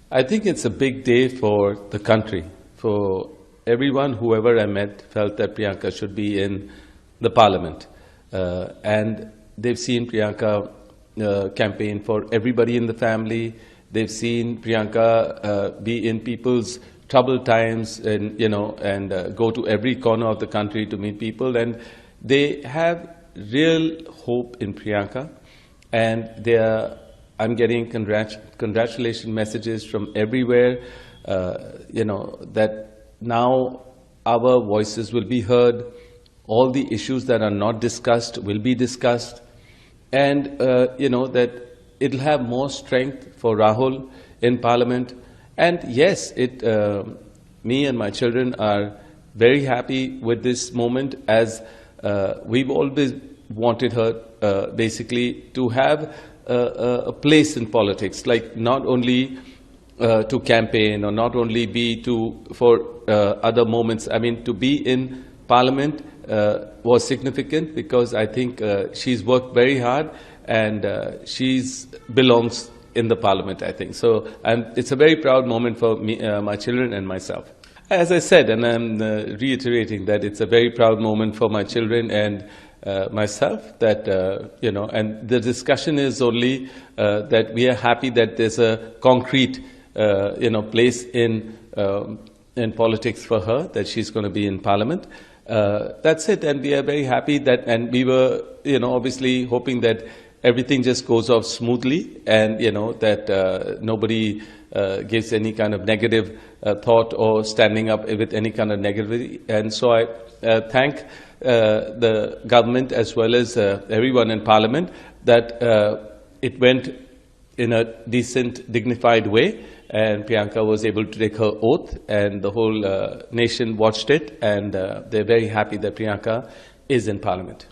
I think it's a big day for the country. For everyone, whoever I met, felt that Priyanka should be in the parliament. And they've seen Priyanka campaign for everybody in the family. They've seen Priyanka be in people's troubled times and, go to every corner of the country to meet people. And they have real hope in Priyanka. And I'm getting congratulation messages from everywhere, that now our voices will be heard, all the issues that are not discussed will be discussed, and, that it'll have more strength for Rahul in Parliament. And yes, me and my children are very happy with this moment, as we've always wanted her basically to have a place in politics, like not only to campaign or not only be for other moments. I mean, to be in Parliament was significant, because I think she's worked very hard, and she's belongs in the Parliament, I think. So it's a very proud moment for me, my children and myself. As I said, and I'm reiterating that it's a very proud moment for my children and myself, that, and the discussion is only that we are happy that there's a concrete, place in politics for her, that she's going to be in Parliament. That's it, and we are very happy that, and we were, obviously hoping that everything just goes off smoothly, and, that nobody gives any kind of negative thought or standing up with any kind of negativity. And so I thank the government as well as everyone in Parliament that it went in a decent, dignified way, and Priyanka was able to take her oath, and the whole nation watched it, and they're very happy that Priyanka is in Parliament.